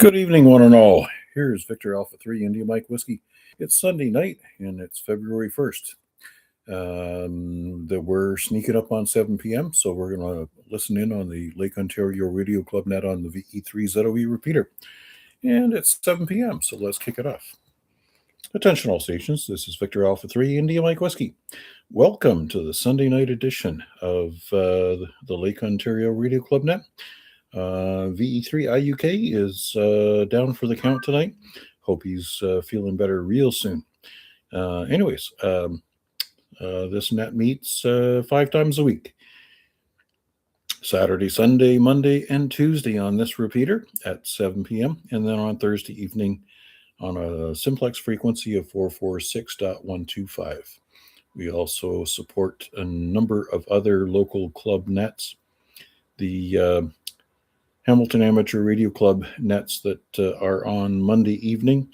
Good evening, one and all. Here's Victor Alpha 3 India Mike Whiskey. It's Sunday night, and it's February 1st. We're sneaking up on 7 p.m., so we're going to listen in on the Lake Ontario Radio Club net on the VA3ZOE repeater. And it's 7 p.m., so let's kick it off. Attention all stations, this is Victor Alpha 3 India Mike Whiskey. Welcome to the Sunday night edition of the Lake Ontario Radio Club net. VA3IMW is down for the count tonight. Hope he's feeling better real soon. This net meets 5 times a week. Saturday, Sunday, Monday, and Tuesday on this repeater at 7 p.m. And then on Thursday evening on a simplex frequency of 446.125. We also support a number of other local club nets. The Hamilton Amateur Radio Club nets that are on Monday evening,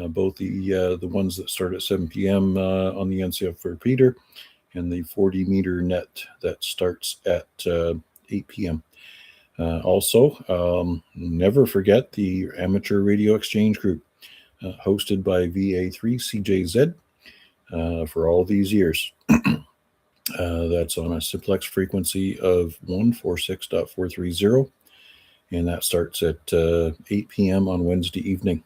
both the ones that start at 7 p.m. On the NCF repeater, and the 40-meter net that starts at 8 p.m. Also, never forget the Amateur Radio Exchange Group, hosted by VA3CJZ for all these years. That's on a simplex frequency of 146.430. And that starts at 8 p.m. on Wednesday evening.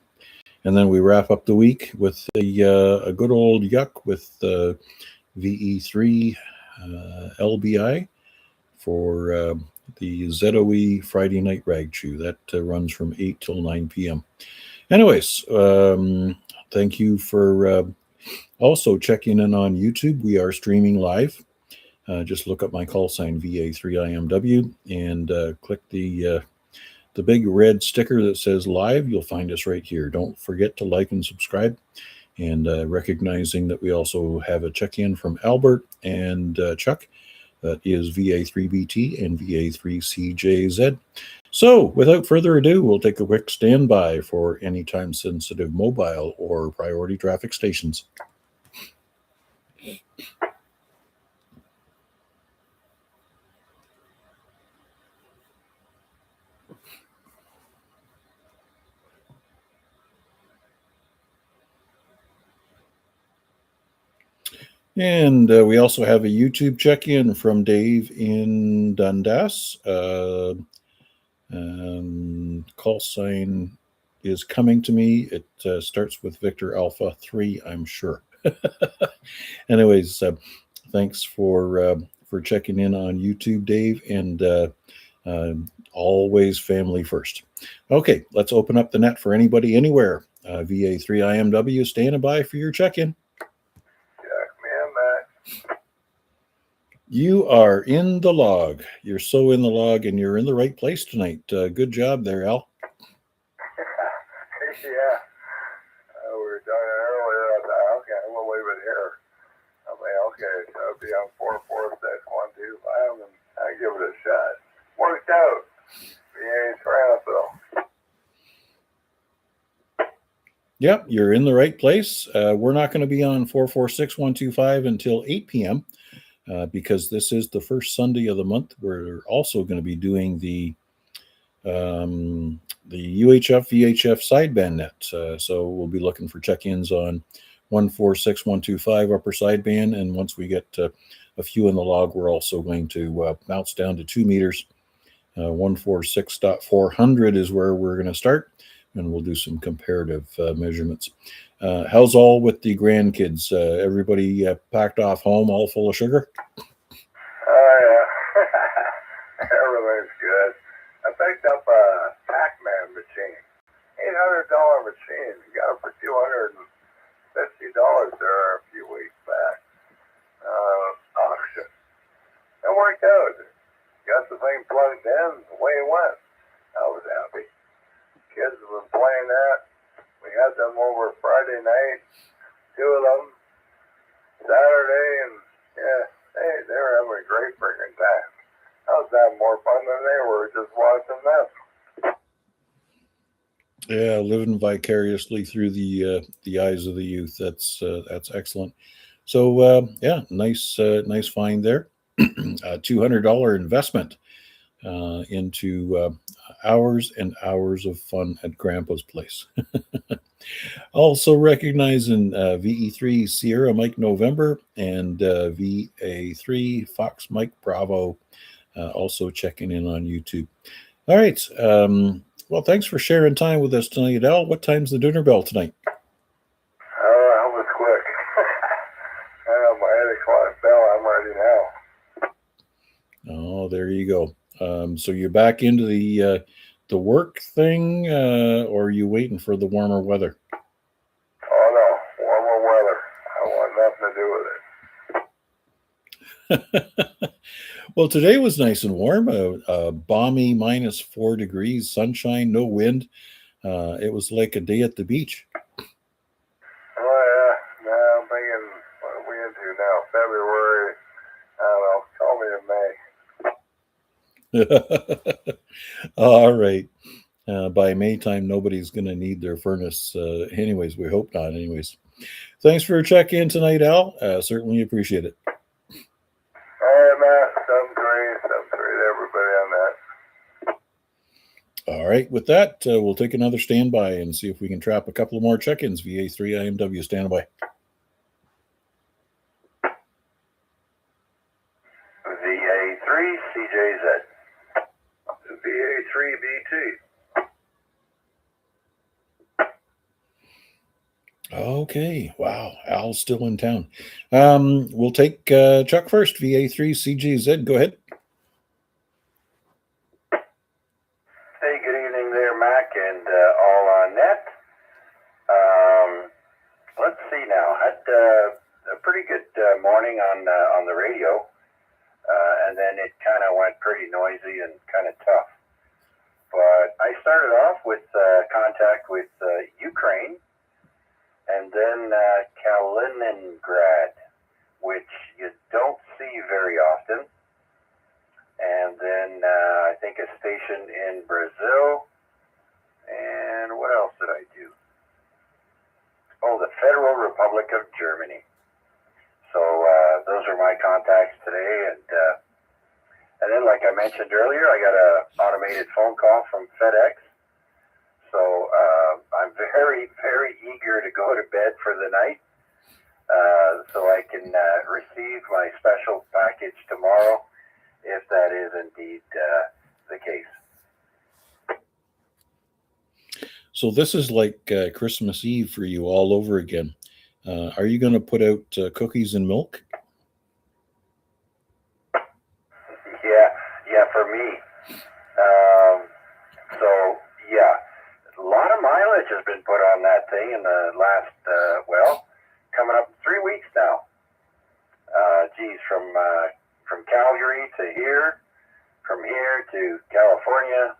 And then we wrap up the week with a good old yuck with VE3 LBI for the ZOE Friday Night Rag Chew. That runs from 8 till 9 p.m. Anyways, thank you for also checking in on YouTube. We are streaming live. Just look up my call sign VA3IMW and click the big red sticker that says live. You'll find us right here. Don't forget to like and subscribe. And recognizing that we also have a check-in from Albert and Chuck. That is VA3BT and VA3CJZ. So without further ado, we'll take a quick standby for any time-sensitive mobile or priority traffic stations. And we also have a YouTube check-in from Dave in Dundas. Call sign is coming to me. It starts with Victor Alpha 3, I'm sure. Anyways, thanks for checking in on YouTube, Dave, and always family first. Okay, let's open up the net for anybody, anywhere. VA3IMW standing by for your check-in. You are in the log. You're so in the log, and you're in the right place tonight. Good job there, Al. Yeah. We were talking earlier. I thought, okay, we'll leave it here. I mean, okay, so it'll be on 446.125, and I give it a shot. Worked out. VA Toronto. Yep, you're in the right place. We're not going to be on 446.125 until 8 p.m. Because this is the first Sunday of the month. We're also going to be doing the UHF VHF sideband net. So we'll be looking for check-ins on 146.125 upper sideband, and once we get a few in the log, we're also going to bounce down to 2 meters. 146.400 is where we're going to start, and we'll do some comparative measurements. How's all with the grandkids? Everybody packed off home, all full of sugar? Oh, yeah. Everything's good. I picked up a Pac-Man machine. $800 machine. You got it for $250 there a few weeks back. Auction. It worked out. Got the thing plugged in, away it went. I was happy. Kids have been playing that. We had them over Friday night, 2 of them, Saturday, and yeah, hey, they were having a great freaking time. I was having more fun than they were just watching them. Yeah, living vicariously through the eyes of the youth. That's excellent. So yeah, nice find there. $200 investment into hours and hours of fun at Grandpa's place. Also recognizing VE3 Sierra Mike November and VA3 Fox Mike Bravo, also checking in on YouTube. All right. Well, thanks for sharing time with us tonight, Al. What time's the dinner bell tonight? That was quick. My 8 o'clock bell, I'm ready now. Oh, there you go. So you're back into the work thing, or are you waiting for the warmer weather? Oh, no. Warmer weather. I want nothing to do with it. Well, today was nice and warm, a balmy -4 degrees, sunshine, no wind. It was like a day at the beach. Oh, yeah. Now I'm thinking, what are we into now? February. I don't know. Call me in May. All right. By May time, nobody's going to need their furnace. Anyways, we hope not. Anyways, thanks for checking in tonight, Al. Certainly appreciate it. All right, Matt. Something great, everybody on that. All right. With that, we'll take another standby and see if we can trap a couple of more check-ins. VA3IMW, standby. VA3 CJZ. VA3BT. Okay. Wow. Al's still in town. We'll take Chuck first. VA3 CJZ. Go ahead. Hey, good evening there, Mac, and all on net. Let's see now. Had a pretty good morning on the radio, and then it kind of went pretty noisy and kind of tough. But I started off with contact with Ukraine, and then Kaliningrad, which you don't see very often. And then I think a station in Brazil. And what else did I do? Oh, the Federal Republic of Germany. So those are my contacts today. And then, like I mentioned earlier, I got an automated phone call from FedEx. So I'm very, very eager to go to bed for the night so I can receive my special package tomorrow, if that is indeed the case. So this is like Christmas Eve for you all over again. Are you going to put out cookies and milk? Yeah, for me. So, yeah, a lot of mileage has been put on that thing in the last, coming up 3 weeks now. From Calgary to here, from here to California,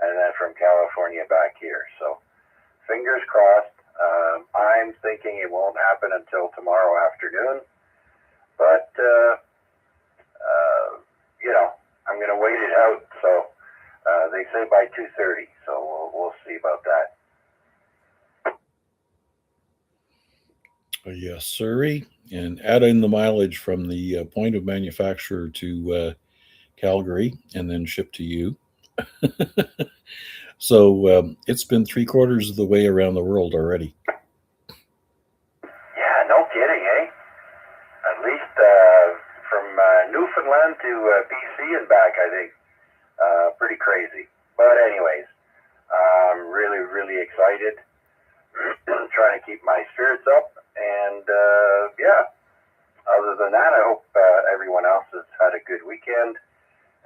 and then from California back here. So, fingers crossed. I'm thinking it won't happen until tomorrow afternoon, but I'm going to wait it out. So they say by 2:30. So we'll see about that. Yes, sirree. And add in the mileage from the point of manufacturer to Calgary and then shipped to you. So it's been 3/4 of the way around the world already. Yeah, no kidding, eh? At least from Newfoundland to BC and back, I think. Pretty crazy. But anyways, I'm really, really excited. Trying to keep my spirits up. And other than that, I hope everyone else has had a good weekend.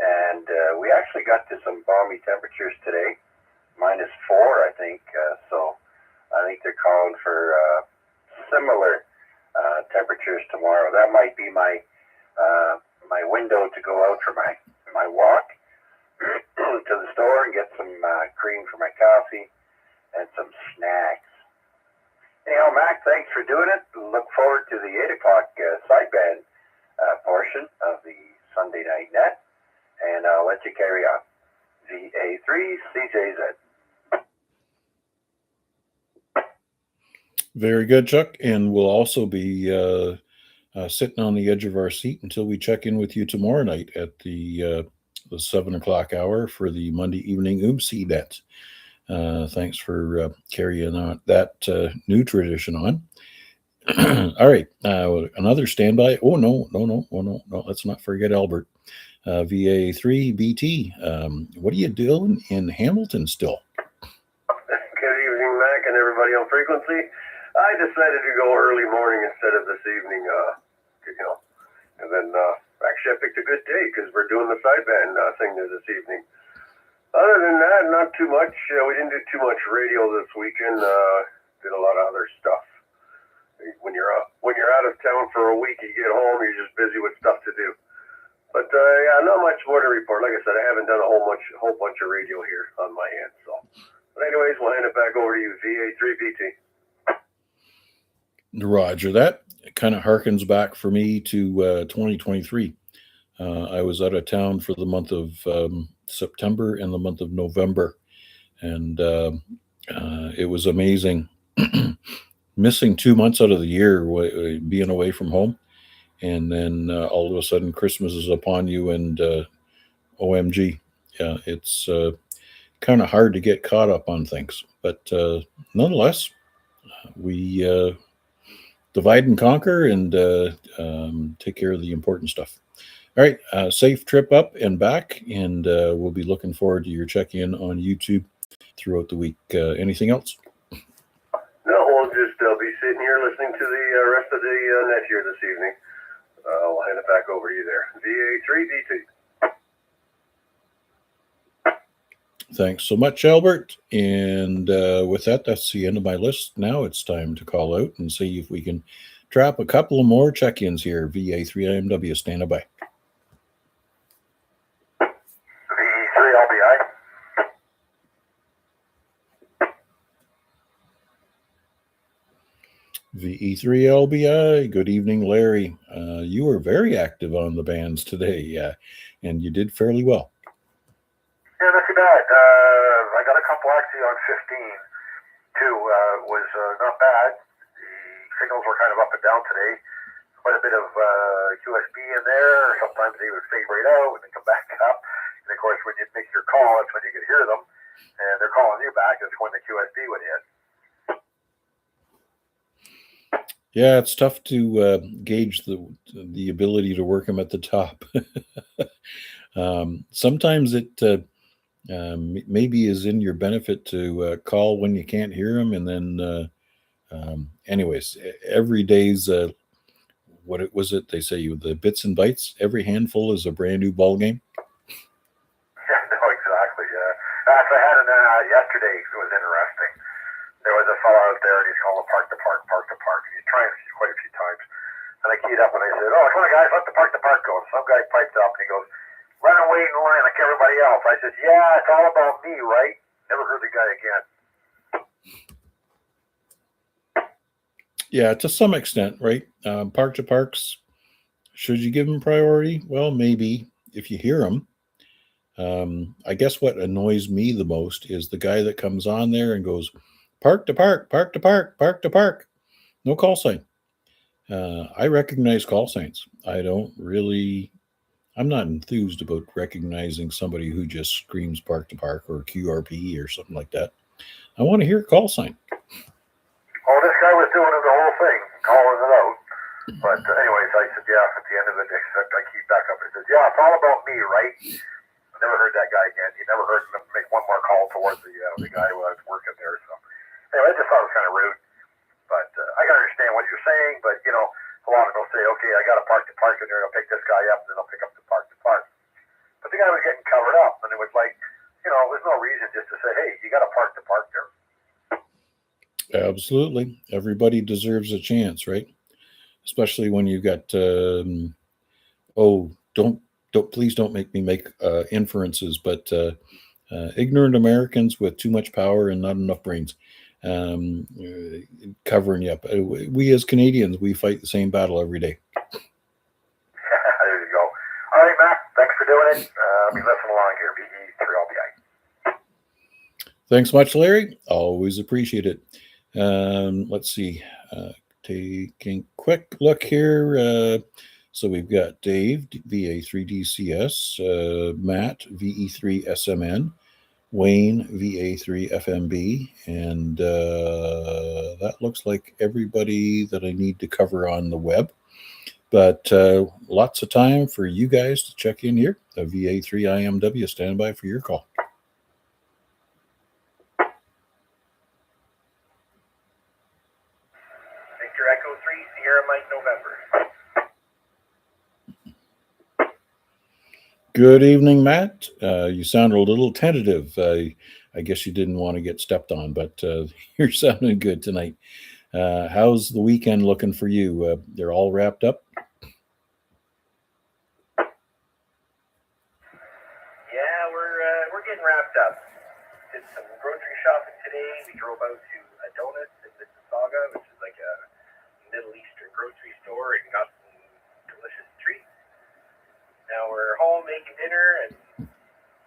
And we actually got to some balmy temperatures today. -4, I think. So I think they're calling for similar temperatures tomorrow. That might be my window to go out for my walk to the store and get some cream for my coffee and some snacks. Anyhow, Mac, thanks for doing it. Look forward to the 8 o'clock sideband portion of the Sunday Night Net, and I'll let you carry on. VA3 CJZ. Very good, Chuck. And we'll also be sitting on the edge of our seat until we check in with you tomorrow night at the the 7 o'clock hour for the Monday evening Oopsie Net. Thanks for carrying on that new tradition on. All right, another standby. Oh, no, let's not forget Albert. VA3BT, what are you doing in Hamilton still? Good evening, Mac, and everybody on frequency. I decided to go early morning instead of this evening, and then actually I picked a good day because we're doing the sideband thing this evening. Other than that, not too much. We didn't do too much radio this weekend. Did a lot of other stuff. When you're out of town for a week, you get home, you're just busy with stuff to do. But yeah, not much more to report. Like I said, I haven't done a whole bunch of radio here on my end. So, but anyways, we'll hand it back over to you, VA3BT. Roger that. It kind of harkens back for me to 2023. I was out of town for the month of September and the month of November, and it was amazing. Missing 2 months out of the year, being away from home, and then all of a sudden Christmas is upon you, and OMG, yeah, it's kind of hard to get caught up on things. But nonetheless, we divide and conquer and take care of the important stuff. All right, safe trip up and back, and we'll be looking forward to your check-in on YouTube throughout the week. Anything else? No, we'll just be sitting here listening to the rest of the net here this evening. I'll hand it back over to you there. VA3BT. Thanks so much, Albert. And with that, that's the end of my list. Now it's time to call out and see if we can trap a couple of more check-ins here. VA3IMW, standing by. VA3LBI. VE3LBI, good evening, Larry. You were very active on the bands today, and you did fairly well. Yeah, not too bad. I got a couple actually on 15, too. Was not bad. The signals were kind of up and down today. Quite a bit of USB in there. Sometimes they would fade right out and then come back up. And of course, when you make your call, that's when you could hear them. And they're calling you back. That's when the QSB would hit. Yeah, it's tough to gauge the ability to work them at the top. Sometimes it maybe is in your benefit to call when you can't hear them, and then anyways, every day's what was it they say, the bits and bytes, every handful is a brand new ball game. Yeah, no, exactly. Actually, I had an yesterday. It was interesting. There was a fellow out there, and he's calling park to park, park to park. He's trying quite a few times. And I keyed up, and I said, "Oh, come on, guys, let the park to park go." And some guy piped up, and he goes, "Run and wait in line like everybody else." I said, "Yeah, it's all about me, right?" Never heard the guy again. Yeah, to some extent, right? Park to parks, should you give them priority? Well, maybe if you hear them. I guess what annoys me the most is the guy that comes on there and goes, "Park to park, park to park, park to park." No call sign. I recognize call signs. I'm not enthused about recognizing somebody who just screams park to park or QRP or something like that. I want to hear a call sign. Well, this guy was doing the whole thing, calling it out. But anyways, I said, yeah, at the end of it, I keep back up and said, "Yeah, it's all about me, right?" I never heard that guy again. You never heard him make one more call towards the guy who was working there. So anyway, I just thought it was kind of rude. But I can understand what you're saying. But, a lot of them will say, "Okay, I got to park to park, and they're going to pick this guy up, and then I'll pick up the park to park." But the guy was getting covered up, and it was like, there's no reason just to say, "Hey, you got to park to park there." Absolutely. Everybody deserves a chance, right? Especially when you got, please don't make me make inferences, but ignorant Americans with too much power and not enough brains covering you up. We as Canadians, we fight the same battle every day. There you go. All right, Matt, thanks for doing it. We listen along here. VE3LBI. Thanks much, Larry. Always appreciate it. Let's see. Taking a quick look here. So we've got Dave, VA3DCS, Matt, VE3SMN, Wayne, VA3FMB, and that looks like everybody that I need to cover on the web. But lots of time for you guys to check in here. The VA3IMW, stand by for your call. Victor Echo 3, Sierra Mike November. Good evening, Matt. You sound a little tentative. I guess you didn't want to get stepped on, but you're sounding good tonight. How's the weekend looking for you? They're all wrapped up? Yeah, we're getting wrapped up. Did some grocery shopping today. We drove out to Adonis in Mississauga, which is like a Middle Eastern grocery store, and got some delicious treats. Now we're home making dinner and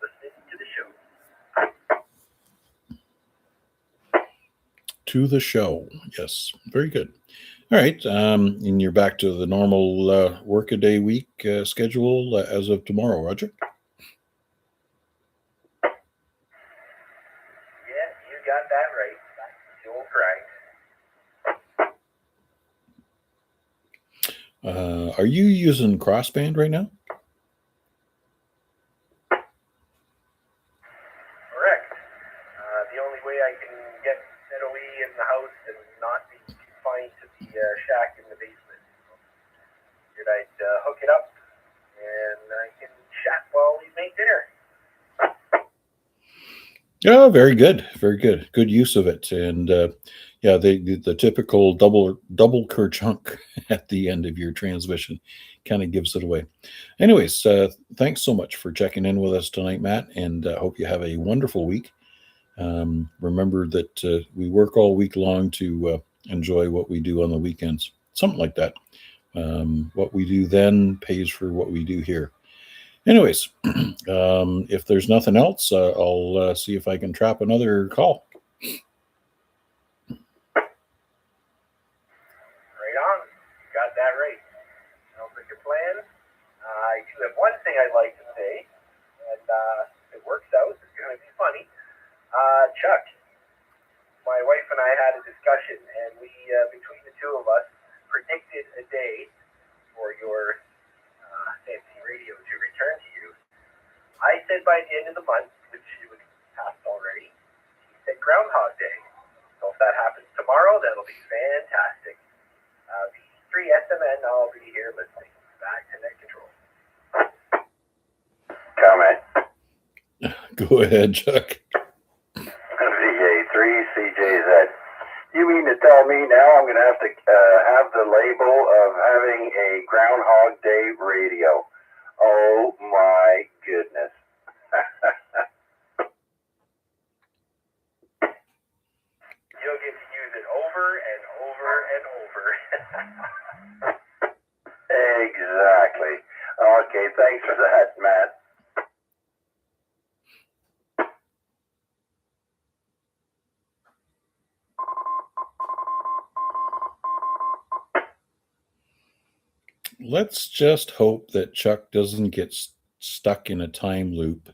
listening to the show. To the show. Yes, very good. All right, and you're back to the normal workaday week schedule as of tomorrow, Roger? Yeah, you got that right. The old grind. Are you using Crossband right now? Correct. The only way I can get NOE in the house and not be confined to the shack in the basement. Figured I'd hook it up and I can chat while we make dinner. Oh, very good, very good. Good use of it, and yeah, the typical double kerchunk at the end of your transmission kind of gives it away. Anyways, thanks so much for checking in with us tonight, Matt, and hope you have a wonderful week. Remember that we work all week long to enjoy what we do on the weekends, something like that. What we do then pays for what we do here. Anyways, if there's nothing else, I'll see if I can trap another call. Right on. You got that right. Sounds like a plan. I do have one thing I'd like to say, and if it works out, it's going to be funny. Chuck, my wife and I had a discussion, and we, between the two of us, predicted a day for your fancy radio to return to you. I said by the end of the month, which it was passed already. He said Groundhog Day. So if that happens tomorrow, that'll be fantastic. V3SMN, I'll be here listening. Back to net control. Comment. Go ahead, Chuck. VA3CJZ. You mean to tell me now I'm going to have the label of having a Groundhog Day radio? Oh my goodness. You'll get to use it over and over and over. Exactly. Okay, thanks for that, Matt. Let's just hope that Chuck doesn't get stuck in a time loop,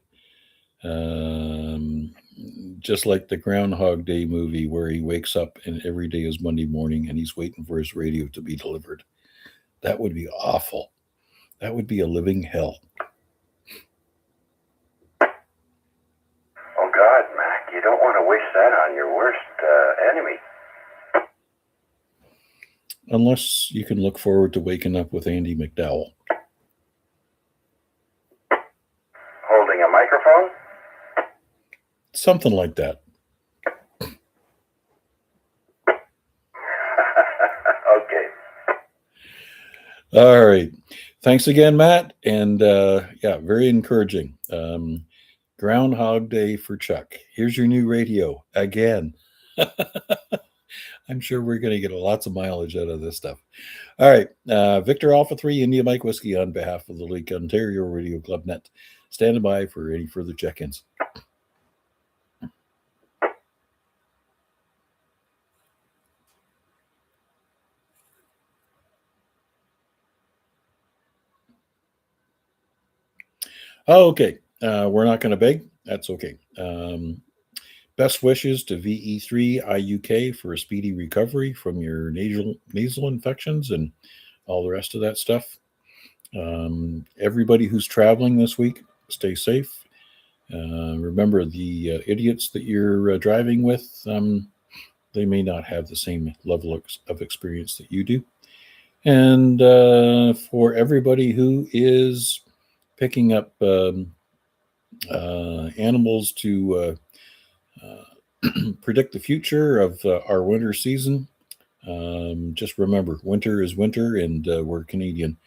just like the Groundhog Day movie where he wakes up and every day is Monday morning and he's waiting for his radio to be delivered. That would be awful. That would be a living hell. Oh God, Mac, you don't want to wish that on your worst enemy. Unless you can look forward to waking up with Andy McDowell. Holding a microphone? Something like that. Okay. All right. Thanks again, Matt. And yeah, very encouraging. Groundhog Day for Chuck. Here's your new radio again. I'm sure we're going to get lots of mileage out of this stuff. All right. Victor Alpha 3, India Mike Whiskey on behalf of the Lake Ontario Radio Club Net. Standing by for any further check-ins. Oh, okay. We're not going to beg. That's okay. Best wishes to VE3IUK for a speedy recovery from your nasal infections and all the rest of that stuff. Everybody who's traveling this week, stay safe. Remember the idiots that you're driving with, they may not have the same level of experience that you do. And for everybody who is picking up animals to predict the future of our winter season, just remember, winter is winter, and we're Canadian.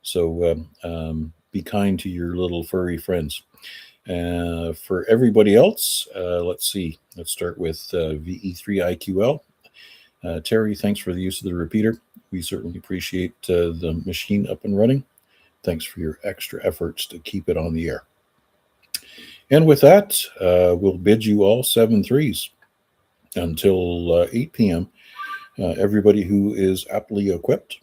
So be kind to your little furry friends. For everybody else, let's see. Let's start with VE3IQL. Terry, thanks for the use of the repeater. We certainly appreciate the machine up and running. Thanks for your extra efforts to keep it on the air. And with that, we'll bid you all 7-3s until 8 p.m. Everybody who is aptly equipped,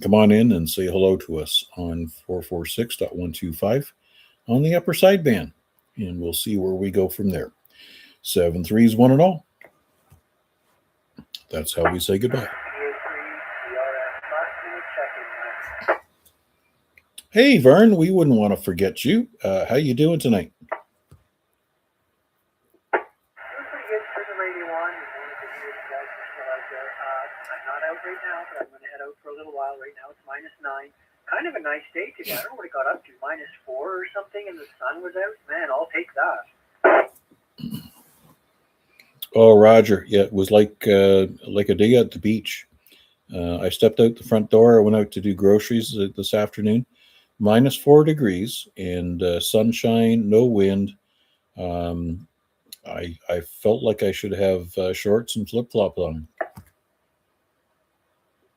come on in and say hello to us on 446.125 on the upper sideband, and we'll see where we go from there. 7-3s, one and all. That's how we say goodbye. Hey, Vern, we wouldn't want to forget you. How you doing tonight? Doing pretty good for the radio on. I'm not out right now, but I'm going to head out for a little while. Right now it's -9. Kind of a nice day today. I don't know what it got up to, -4 or something, and the sun was out. Man, I'll take that. Oh, Roger. Yeah, it was like a day at the beach. I stepped out the front door. I went out to do groceries this afternoon. -4 degrees and sunshine, no wind. I felt like I should have shorts and flip-flops on.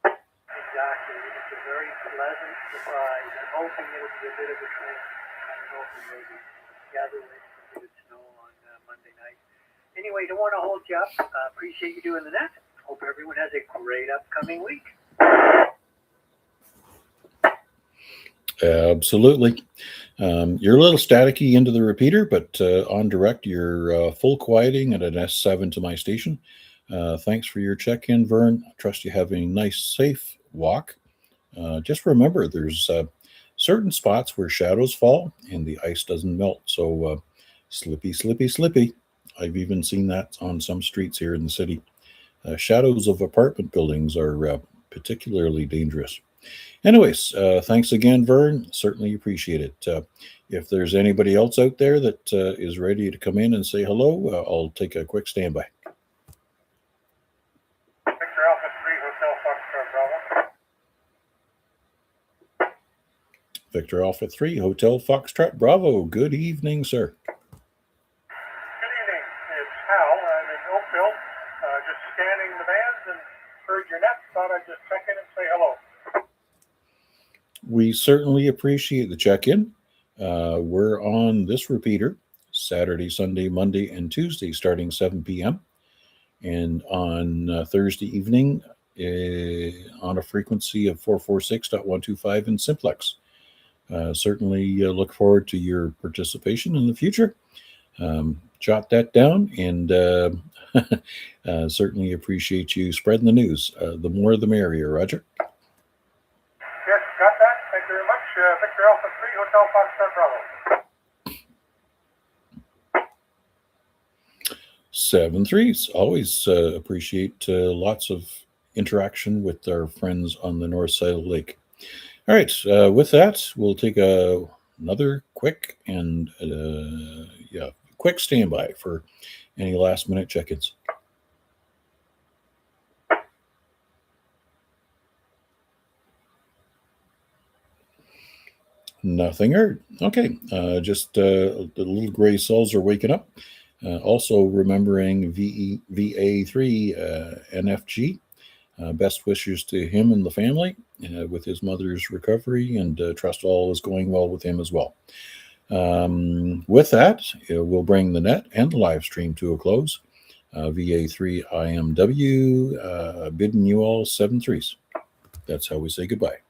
Exactly. It's a very pleasant surprise. I'm hoping it'll be a bit of a trend. I don't know if we may be gathering some good snow on Monday night. Anyway, don't want to hold you up. Appreciate you doing the net. Hope everyone has a great upcoming week. Absolutely. You're a little staticky into the repeater, but on direct, you're full quieting at an S7 to my station. Thanks for your check-in, Vern. I trust you have a nice, safe walk. Just remember, there's certain spots where shadows fall and the ice doesn't melt. So slippy, slippy, slippy. I've even seen that on some streets here in the city. Shadows of apartment buildings are particularly dangerous. Anyways, thanks again, Vern. Certainly appreciate it. If there's anybody else out there that is ready to come in and say hello, I'll take a quick standby. Victor Alpha 3, Hotel Foxtrot Bravo. Victor Alpha 3, Hotel Foxtrot Bravo. Good evening, sir. Good evening. It's Hal. I'm in Oakville. Just scanning the bands and heard your net. Thought I'd just check in and say hello. We certainly appreciate the check-in. We're on this repeater Saturday, Sunday, Monday, and Tuesday starting 7 p.m. And on Thursday evening on a frequency of 446.125 in simplex. Certainly look forward to your participation in the future. Jot that down, and certainly appreciate you spreading the news. The more the merrier, Roger. Yes, got that. Thank you very much. Victor Alpha 3, Hotel Foxtrot Bravo. 7-3s. Always appreciate lots of interaction with our friends on the north side of the lake. All right. With that, we'll take another quick and quick standby for any last minute check-ins. Nothing heard. Okay. Just the little gray cells are waking up. Also remembering VA3 best wishes to him and the family with his mother's recovery, and trust all is going well with him as well. With that, we'll bring the net and the live stream to a close. VA3IMW bidding you all 7-3s. That's how we say goodbye.